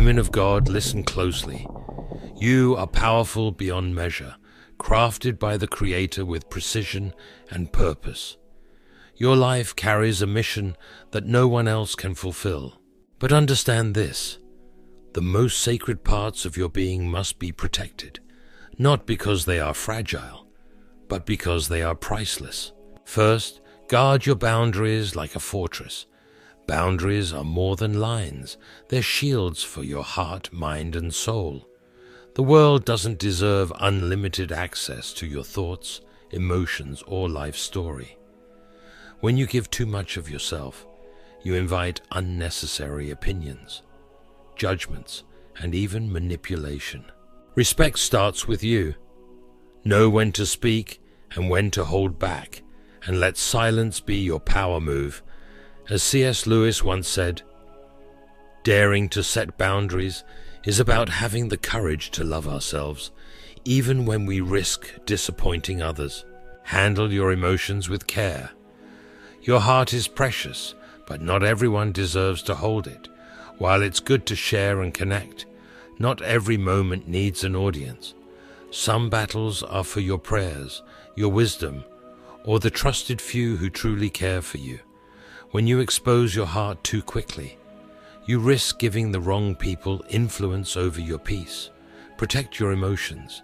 Women of God, listen closely. You are powerful beyond measure, crafted by the Creator with precision and purpose. Your life carries a mission that no one else can fulfill. But understand this: the most sacred parts of your being must be protected, not because they are fragile, but because they are priceless. First, guard your boundaries like a fortress. Boundaries are more than lines. They're shields for your heart, mind, and soul. The world doesn't deserve unlimited access to your thoughts, emotions, or life story. When you give too much of yourself, you invite unnecessary opinions, judgments, and even manipulation. Respect starts with you. Know when to speak and when to hold back, and let silence be your power move. As C.S. Lewis once said, daring to set boundaries is about having the courage to love ourselves, even when we risk disappointing others. Handle your emotions with care. Your heart is precious, but not everyone deserves to hold it. While it's good to share and connect, not every moment needs an audience. Some battles are for your prayers, your wisdom, or the trusted few who truly care for you. When you expose your heart too quickly, you risk giving the wrong people influence over your peace. Protect your emotions,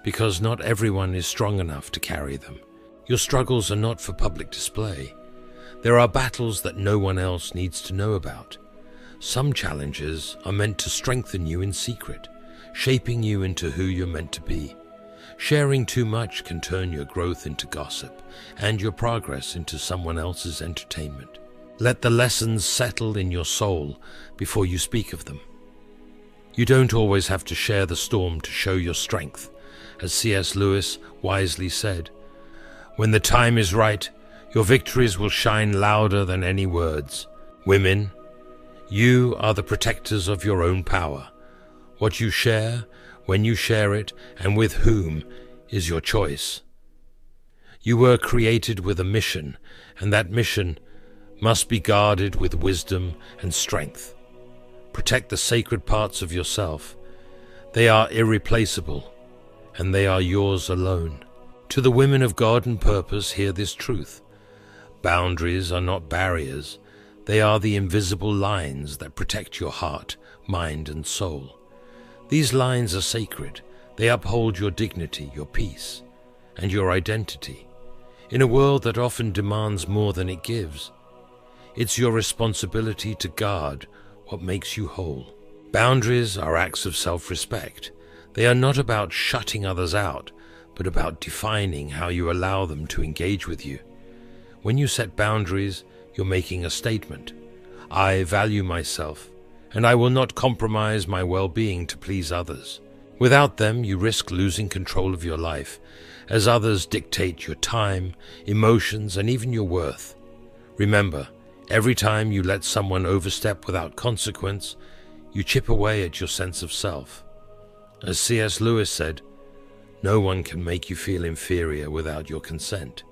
because not everyone is strong enough to carry them. Your struggles are not for public display. There are battles that no one else needs to know about. Some challenges are meant to strengthen you in secret, shaping you into who you're meant to be. Sharing too much can turn your growth into gossip and your progress into someone else's entertainment. Let the lessons settle in your soul before you speak of them. You don't always have to share the storm to show your strength. As C.S. Lewis wisely said, when the time is right, your victories will shine louder than any words. Women, you are the protectors of your own power. What you share, when you share it, and with whom, is your choice. You were created with a mission, and that mission must be guarded with wisdom and strength. Protect the sacred parts of yourself. They are irreplaceable, and they are yours alone. To the women of God and purpose, hear this truth. Boundaries are not barriers. They are the invisible lines that protect your heart, mind, and soul. These lines are sacred. They uphold your dignity, your peace, and your identity. In a world that often demands more than it gives, it's your responsibility to guard what makes you whole. Boundaries are acts of self-respect. They are not about shutting others out, but about defining how you allow them to engage with you. When you set boundaries, you're making a statement. I value myself, and I will not compromise my well-being to please others. Without them, you risk losing control of your life, as others dictate your time, emotions, and even your worth. Remember, every time you let someone overstep without consequence, you chip away at your sense of self. As C.S. Lewis said, no one can make you feel inferior without your consent.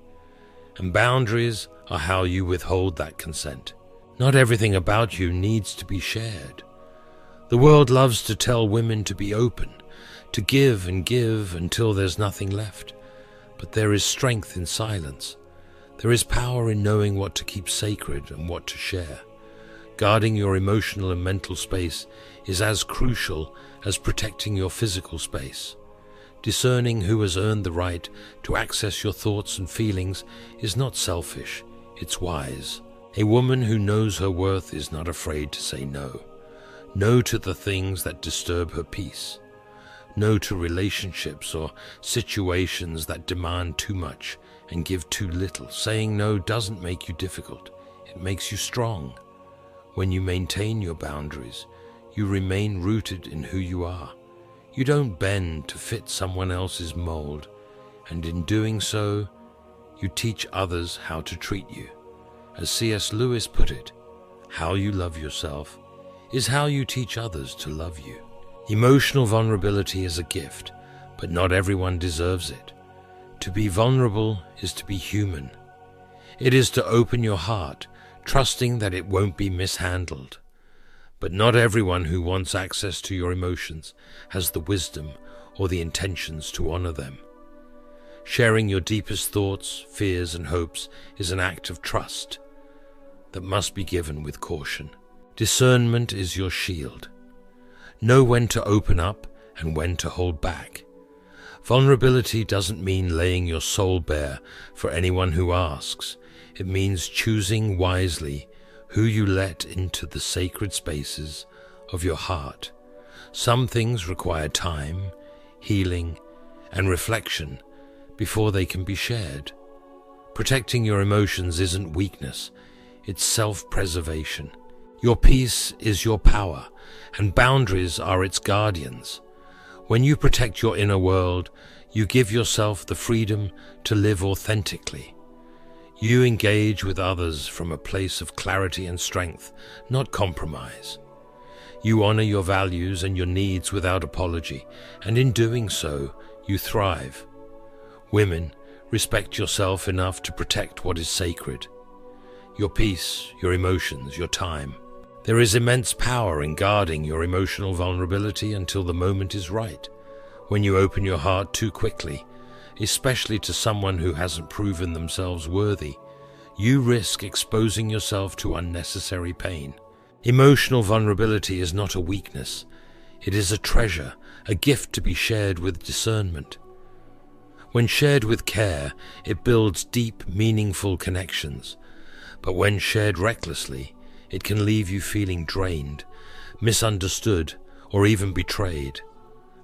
And boundaries are how you withhold that consent. Not everything about you needs to be shared. The world loves to tell women to be open, to give and give until there's nothing left. But there is strength in silence. There is power in knowing what to keep sacred and what to share. Guarding your emotional and mental space is as crucial as protecting your physical space. Discerning who has earned the right to access your thoughts and feelings is not selfish, it's wise. A woman who knows her worth is not afraid to say no. No to the things that disturb her peace. No to relationships or situations that demand too much and give too little. Saying no doesn't make you difficult, it makes you strong. When you maintain your boundaries, you remain rooted in who you are. You don't bend to fit someone else's mold, and in doing so, you teach others how to treat you. As C.S. Lewis put it, how you love yourself is how you teach others to love you. Emotional vulnerability is a gift, but not everyone deserves it. To be vulnerable is to be human. It is to open your heart, trusting that it won't be mishandled. But not everyone who wants access to your emotions has the wisdom or the intentions to honor them. Sharing your deepest thoughts, fears, and hopes is an act of trust that must be given with caution. Discernment is your shield. Know when to open up and when to hold back. Vulnerability doesn't mean laying your soul bare for anyone who asks. It means choosing wisely who you let into the sacred spaces of your heart. Some things require time, healing, and reflection before they can be shared. Protecting your emotions isn't weakness, it's self-preservation. Your peace is your power, and boundaries are its guardians. When you protect your inner world, you give yourself the freedom to live authentically. You engage with others from a place of clarity and strength, not compromise. You honor your values and your needs without apology, and in doing so, you thrive. Women, respect yourself enough to protect what is sacred. Your peace, your emotions, your time. There is immense power in guarding your emotional vulnerability until the moment is right. When you open your heart too quickly, especially to someone who hasn't proven themselves worthy, you risk exposing yourself to unnecessary pain. Emotional vulnerability is not a weakness. It is a treasure, a gift to be shared with discernment. When shared with care, it builds deep, meaningful connections. But when shared recklessly, it can leave you feeling drained, misunderstood, or even betrayed.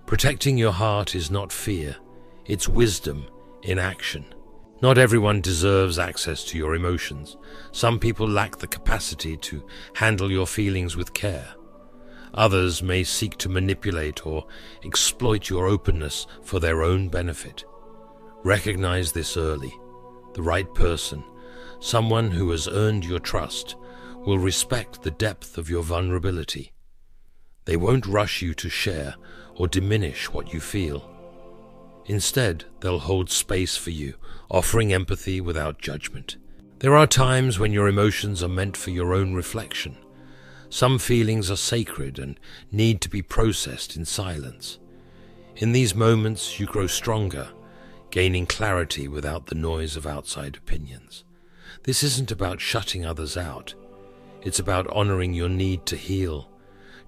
Protecting your heart is not fear, it's wisdom in action. Not everyone deserves access to your emotions. Some people lack the capacity to handle your feelings with care. Others may seek to manipulate or exploit your openness for their own benefit. Recognize this early. The right person, someone who has earned your trust, will respect the depth of your vulnerability. They won't rush you to share or diminish what you feel. Instead, they'll hold space for you, offering empathy without judgment. There are times when your emotions are meant for your own reflection. Some feelings are sacred and need to be processed in silence. In these moments, you grow stronger, gaining clarity without the noise of outside opinions. This isn't about shutting others out. It's about honoring your need to heal,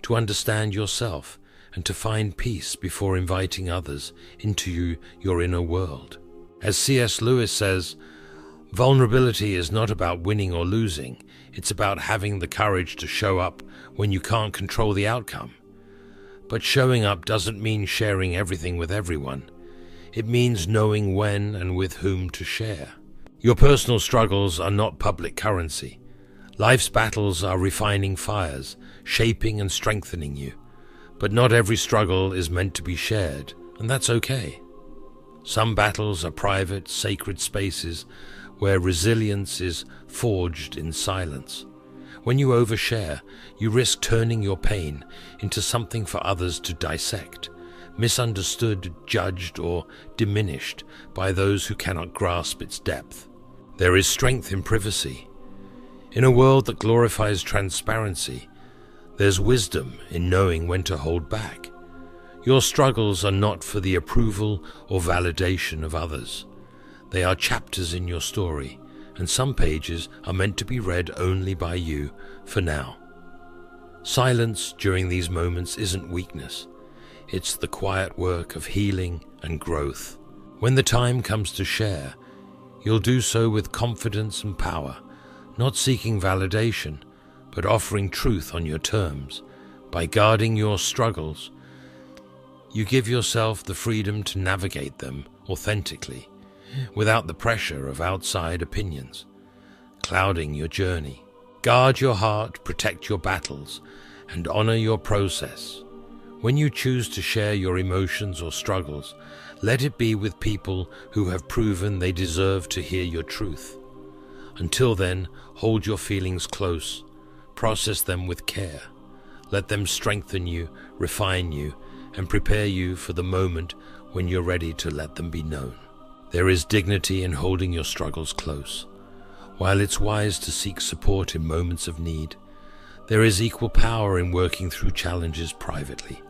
to understand yourself, and to find peace before inviting others into your inner world. As C.S. Lewis says, vulnerability is not about winning or losing. It's about having the courage to show up when you can't control the outcome. But showing up doesn't mean sharing everything with everyone. It means knowing when and with whom to share. Your personal struggles are not public currency. Life's battles are refining fires, shaping and strengthening you. But not every struggle is meant to be shared, and that's okay. Some battles are private, sacred spaces where resilience is forged in silence. When you overshare, you risk turning your pain into something for others to dissect, misunderstood, judged, or diminished by those who cannot grasp its depth. There is strength in privacy. In a world that glorifies transparency, there's wisdom in knowing when to hold back. Your struggles are not for the approval or validation of others. They are chapters in your story, and some pages are meant to be read only by you for now. Silence during these moments isn't weakness. It's the quiet work of healing and growth. When the time comes to share, you'll do so with confidence and power, not seeking validation, but offering truth on your terms. By guarding your struggles, you give yourself the freedom to navigate them authentically, without the pressure of outside opinions clouding your journey. Guard your heart, protect your battles, and honor your process. When you choose to share your emotions or struggles, let it be with people who have proven they deserve to hear your truth. Until then, hold your feelings close. Process them with care. Let them strengthen you, refine you, and prepare you for the moment when you're ready to let them be known. There is dignity in holding your struggles close. While it's wise to seek support in moments of need, There is equal power in working through challenges privately.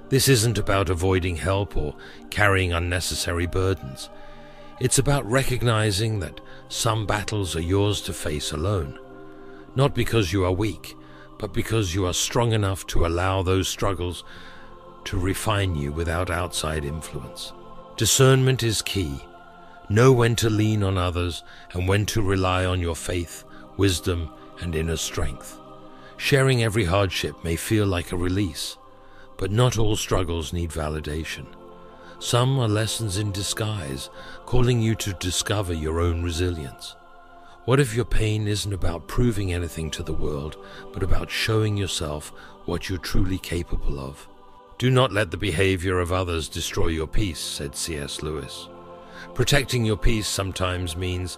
This isn't about avoiding help or carrying unnecessary burdens. It's about recognizing that some battles are yours to face alone, not because you are weak, but because you are strong enough to allow those struggles to refine you without outside influence. Discernment is key. Know when to lean on others and when to rely on your faith, wisdom, and inner strength. Sharing every hardship may feel like a release, but not all struggles need validation. Some are lessons in disguise, calling you to discover your own resilience. What if your pain isn't about proving anything to the world, but about showing yourself what you're truly capable of? Do not let the behavior of others destroy your peace, said C.S. Lewis. Protecting your peace sometimes means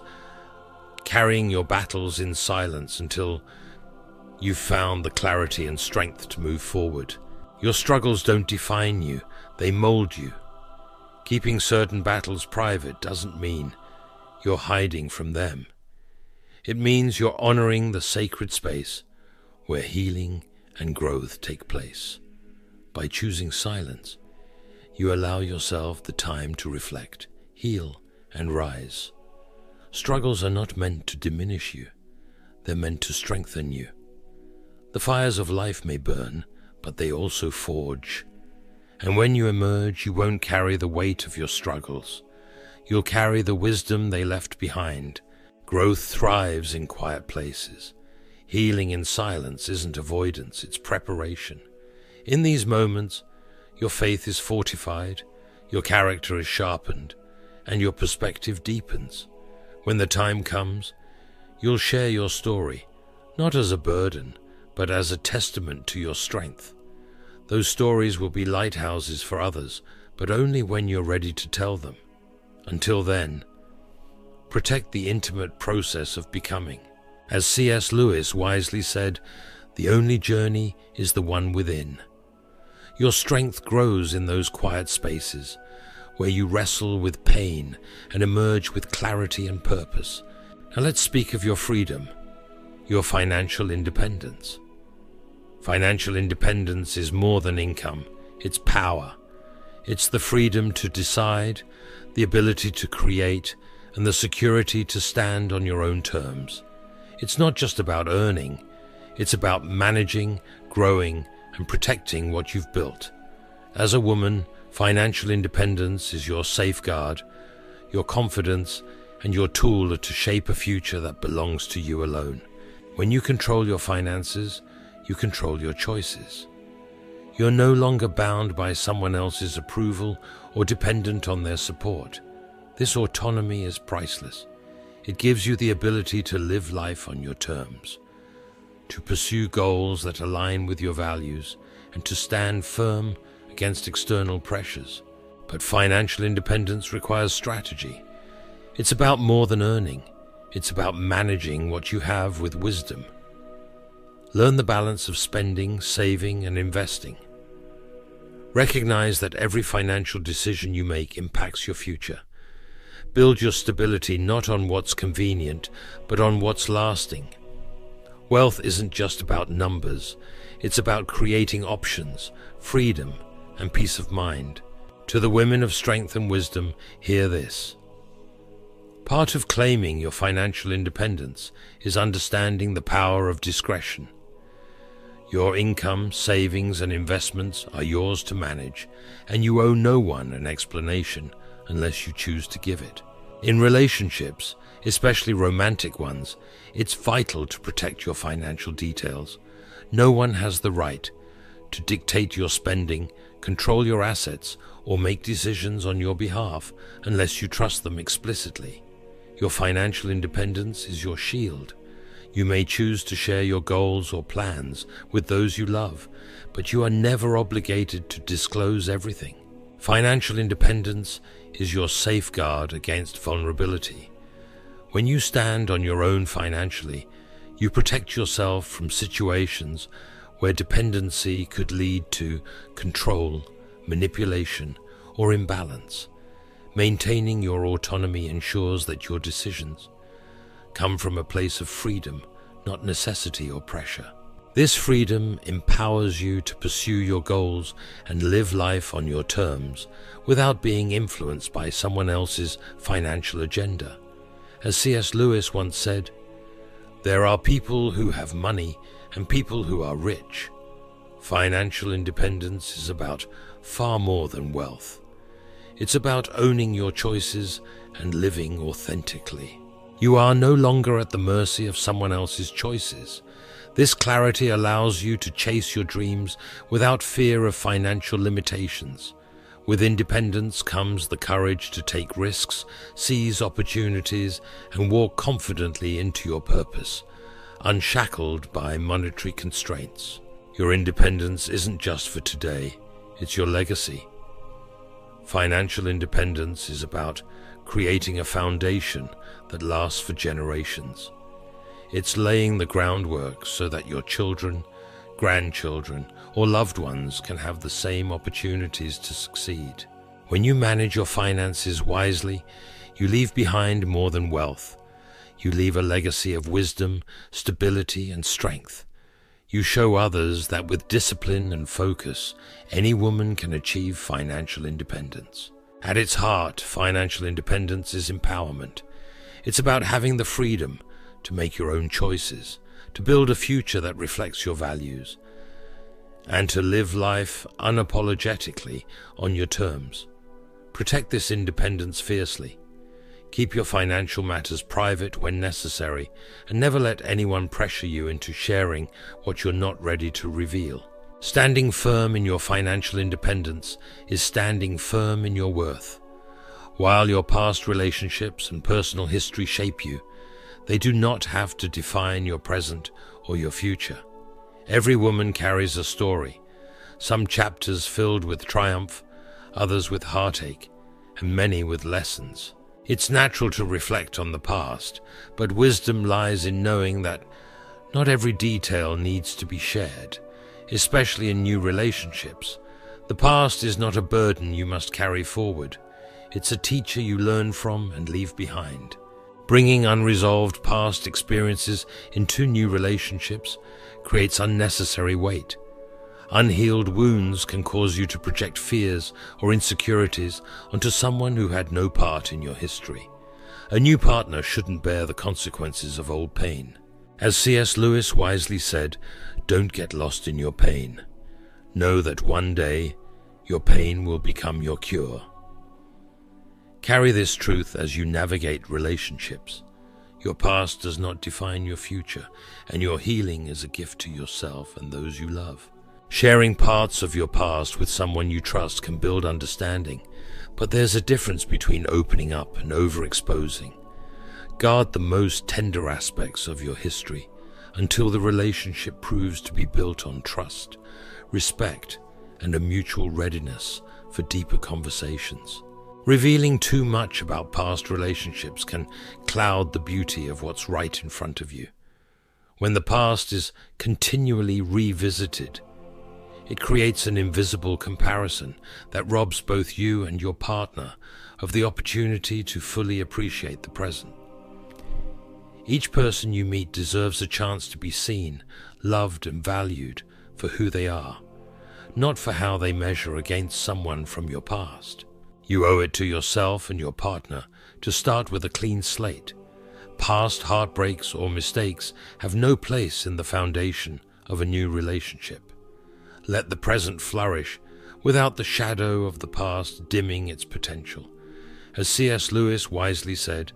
carrying your battles in silence until you've found the clarity and strength to move forward. Your struggles don't define you, they mold you. Keeping certain battles private doesn't mean you're hiding from them. It means you're honoring the sacred space where healing and growth take place. By choosing silence, you allow yourself the time to reflect, heal, and rise. Struggles are not meant to diminish you. They're meant to strengthen you. The fires of life may burn, but they also forge. And when you emerge, you won't carry the weight of your struggles. You'll carry the wisdom they left behind. Growth thrives in quiet places. Healing in silence isn't avoidance, it's preparation. In these moments, your faith is fortified, your character is sharpened, and your perspective deepens. When the time comes, you'll share your story, not as a burden, but as a testament to your strength. Those stories will be lighthouses for others, but only when you're ready to tell them. Until then, protect the intimate process of becoming. As C.S. Lewis wisely said, the only journey is the one within. Your strength grows in those quiet spaces where you wrestle with pain and emerge with clarity and purpose. Now let's speak of your freedom, your financial independence. Financial independence is more than income, it's power. It's the freedom to decide, the ability to create, and the security to stand on your own terms. It's not just about earning, it's about managing, growing, and protecting what you've built. As a woman, financial independence is your safeguard, your confidence, and your tool to shape a future that belongs to you alone. When you control your finances, you control your choices. You're no longer bound by someone else's approval or dependent on their support. This autonomy is priceless. It gives you the ability to live life on your terms, to pursue goals that align with your values, and to stand firm against external pressures. But financial independence requires strategy. It's about more than earning. It's about managing what you have with wisdom. Learn the balance of spending, saving, and investing. Recognize that every financial decision you make impacts your future. Build your stability not on what's convenient, but on what's lasting. Wealth isn't just about numbers. It's about creating options, freedom, and peace of mind. To the women of strength and wisdom, hear this. Part of claiming your financial independence is understanding the power of discretion. Your income, savings, and investments are yours to manage, and you owe no one an explanation unless you choose to give it. In relationships, especially romantic ones, it's vital to protect your financial details. No one has the right to dictate your spending, control your assets, or make decisions on your behalf unless you trust them explicitly. Your financial independence is your shield. You may choose to share your goals or plans with those you love, but you are never obligated to disclose everything. Financial independence is your safeguard against vulnerability. When you stand on your own financially, you protect yourself from situations where dependency could lead to control, manipulation, or imbalance. Maintaining your autonomy ensures that your decisions come from a place of freedom, not necessity or pressure. This freedom empowers you to pursue your goals and live life on your terms without being influenced by someone else's financial agenda. As C.S. Lewis once said, "There are people who have money and people who are rich. Financial independence is about far more than wealth. It's about owning your choices and living authentically. You are no longer at the mercy of someone else's choices. This clarity allows you to chase your dreams without fear of financial limitations. With independence comes the courage to take risks, seize opportunities, and walk confidently into your purpose, unshackled by monetary constraints. Your independence isn't just for today, it's your legacy. Financial independence is about creating a foundation that lasts for generations. It's laying the groundwork so that your children, grandchildren, or loved ones can have the same opportunities to succeed. When you manage your finances wisely, you leave behind more than wealth. You leave a legacy of wisdom, stability, and strength. You show others that with discipline and focus, any woman can achieve financial independence. At its heart, financial independence is empowerment. It's about having the freedom to make your own choices, to build a future that reflects your values, and to live life unapologetically on your terms. Protect this independence fiercely. Keep your financial matters private when necessary, and never let anyone pressure you into sharing what you're not ready to reveal. Standing firm in your financial independence is standing firm in your worth. While your past relationships and personal history shape you, they do not have to define your present or your future. Every woman carries a story, some chapters filled with triumph, others with heartache, and many with lessons. It's natural to reflect on the past, but wisdom lies in knowing that not every detail needs to be shared, especially in new relationships. The past is not a burden you must carry forward. It's a teacher you learn from and leave behind. Bringing unresolved past experiences into new relationships creates unnecessary weight. Unhealed wounds can cause you to project fears or insecurities onto someone who had no part in your history. A new partner shouldn't bear the consequences of old pain. As C.S. Lewis wisely said, "Don't get lost in your pain. Know that one day your pain will become your cure." Carry this truth as you navigate relationships. Your past does not define your future, and your healing is a gift to yourself and those you love. Sharing parts of your past with someone you trust can build understanding, but there's a difference between opening up and overexposing. Guard the most tender aspects of your history until the relationship proves to be built on trust, respect, and a mutual readiness for deeper conversations. Revealing too much about past relationships can cloud the beauty of what's right in front of you. When the past is continually revisited, it creates an invisible comparison that robs both you and your partner of the opportunity to fully appreciate the present. Each person you meet deserves a chance to be seen, loved, and valued for who they are, not for how they measure against someone from your past. You owe it to yourself and your partner to start with a clean slate. Past heartbreaks or mistakes have no place in the foundation of a new relationship. Let the present flourish without the shadow of the past dimming its potential. As C.S. Lewis wisely said,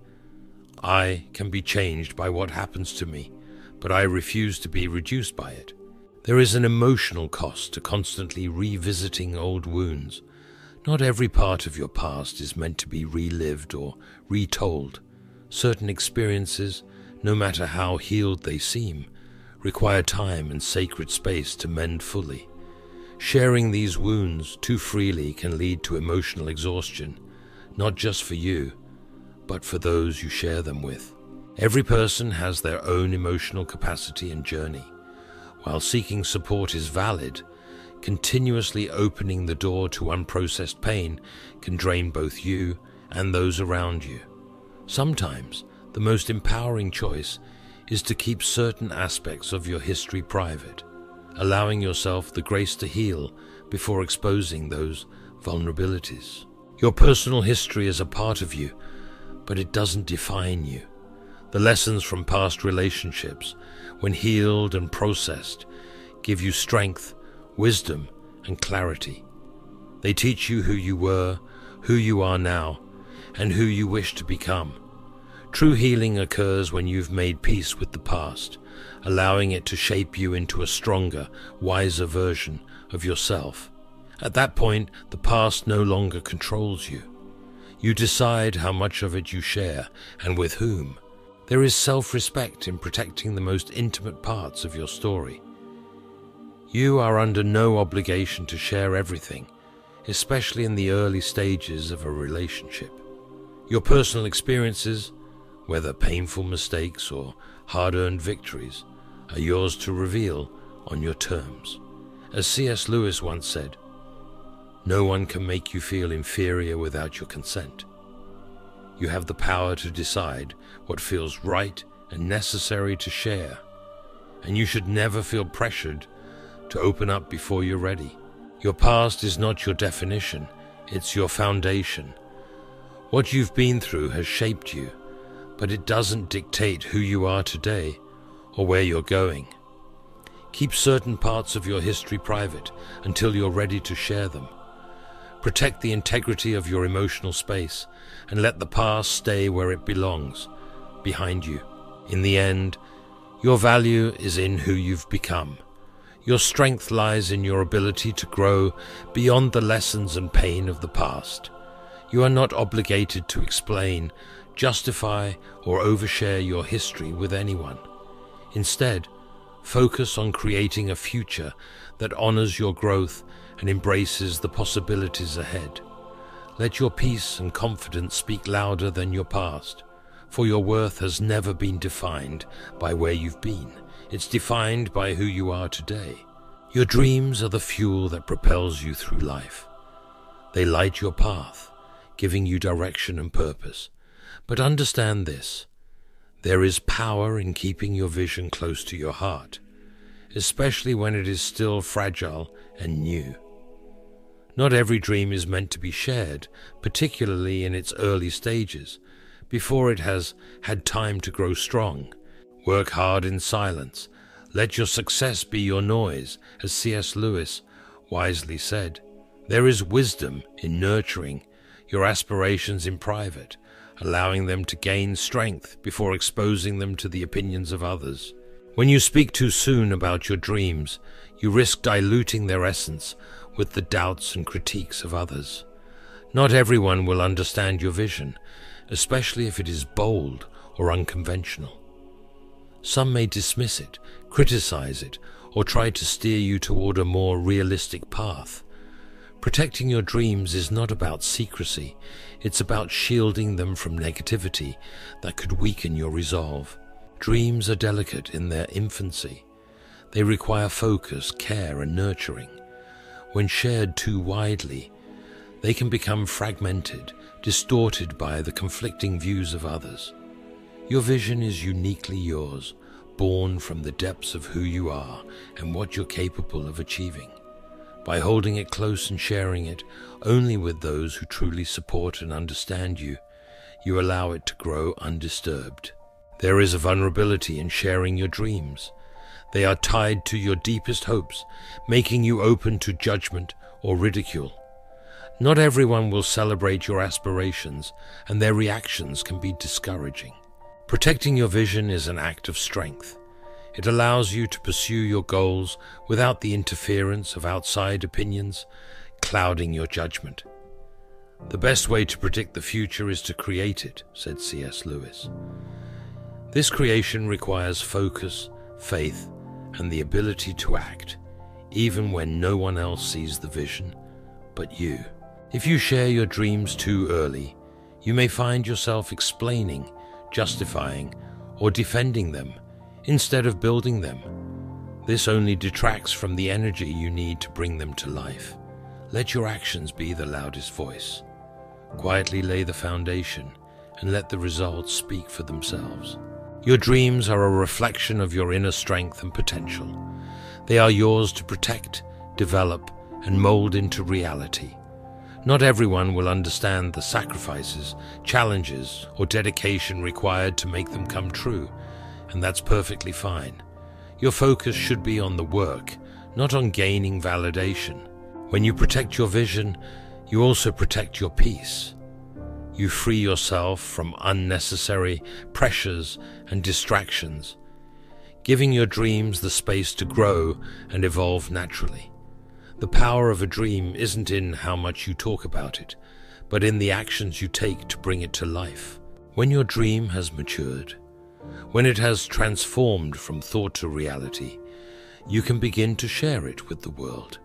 "I can be changed by what happens to me, but I refuse to be reduced by it." There is an emotional cost to constantly revisiting old wounds. Not every part of your past is meant to be relived or retold. Certain experiences, no matter how healed they seem, require time and sacred space to mend fully. Sharing these wounds too freely can lead to emotional exhaustion, not just for you, but for those you share them with. Every person has their own emotional capacity and journey. While seeking support is valid, continuously opening the door to unprocessed pain can drain both you and those around you. Sometimes, the most empowering choice is to keep certain aspects of your history private, allowing yourself the grace to heal before exposing those vulnerabilities. Your personal history is a part of you, but it doesn't define you. The lessons from past relationships, when healed and processed, give you strength, wisdom, and clarity. They teach you who you were, who you are now, and who you wish to become. True healing occurs when you've made peace with the past, allowing it to shape you into a stronger, wiser version of yourself. At that point, the past no longer controls you. You decide how much of it you share and with whom. There is self-respect in protecting the most intimate parts of your story. You are under no obligation to share everything, especially in the early stages of a relationship. Your personal experiences, whether painful mistakes or hard-earned victories, are yours to reveal on your terms. As C.S. Lewis once said, "No one can make you feel inferior without your consent." You have the power to decide what feels right and necessary to share, and you should never feel pressured to open up before you're ready. Your past is not your definition, it's your foundation. What you've been through has shaped you, but it doesn't dictate who you are today or where you're going. Keep certain parts of your history private until you're ready to share them. Protect the integrity of your emotional space and let the past stay where it belongs, behind you. In the end, your value is in who you've become. Your strength lies in your ability to grow beyond the lessons and pain of the past. You are not obligated to explain, justify, or overshare your history with anyone. Instead, focus on creating a future that honors your growth and embraces the possibilities ahead. Let your peace and confidence speak louder than your past, for your worth has never been defined by where you've been. It's defined by who you are today. Your dreams are the fuel that propels you through life. They light your path, giving you direction and purpose. But understand this, there is power in keeping your vision close to your heart, especially when it is still fragile and new. Not every dream is meant to be shared, particularly in its early stages, before it has had time to grow strong. Work hard in silence. Let your success be your noise, as C.S. Lewis wisely said. There is wisdom in nurturing your aspirations in private, allowing them to gain strength before exposing them to the opinions of others. When you speak too soon about your dreams, you risk diluting their essence with the doubts and critiques of others. Not everyone will understand your vision, especially if it is bold or unconventional. Some may dismiss it, criticize it, or try to steer you toward a more realistic path. Protecting your dreams is not about secrecy, it's about shielding them from negativity that could weaken your resolve. Dreams are delicate in their infancy. They require focus, care, and nurturing. When shared too widely, they can become fragmented, distorted by the conflicting views of others. Your vision is uniquely yours, born from the depths of who you are and what you're capable of achieving. By holding it close and sharing it only with those who truly support and understand you, you allow it to grow undisturbed. There is a vulnerability in sharing your dreams. They are tied to your deepest hopes, making you open to judgment or ridicule. Not everyone will celebrate your aspirations, and their reactions can be discouraging. Protecting your vision is an act of strength. It allows you to pursue your goals without the interference of outside opinions clouding your judgment. The best way to predict the future is to create it, said C.S. Lewis. This creation requires focus, faith, and the ability to act, even when no one else sees the vision but you. If you share your dreams too early, you may find yourself explaining, justifying, or defending them instead of building them. This only detracts from the energy you need to bring them to life. Let your actions be the loudest voice. Quietly lay the foundation and let the results speak for themselves. Your dreams are a reflection of your inner strength and potential. They are yours to protect, develop, and mold into reality. Not everyone will understand the sacrifices, challenges, or dedication required to make them come true, and that's perfectly fine. Your focus should be on the work, not on gaining validation. When you protect your vision, you also protect your peace. You free yourself from unnecessary pressures and distractions, giving your dreams the space to grow and evolve naturally. The power of a dream isn't in how much you talk about it, but in the actions you take to bring it to life. When your dream has matured, when it has transformed from thought to reality, you can begin to share it with the world.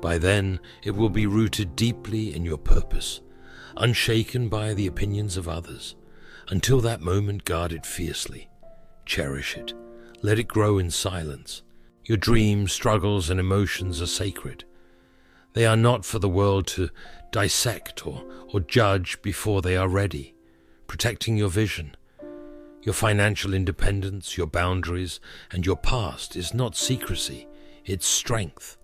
By then, it will be rooted deeply in your purpose, unshaken by the opinions of others. Until that moment, guard it fiercely. Cherish it. Let it grow in silence. Your dreams, struggles, and emotions are sacred. They are not for the world to dissect or judge before they are ready. Protecting your vision, your financial independence, your boundaries, and your past is not secrecy, it's strength.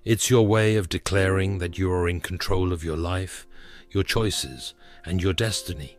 It's your way of declaring that you are in control of your life, your choices, and your destiny.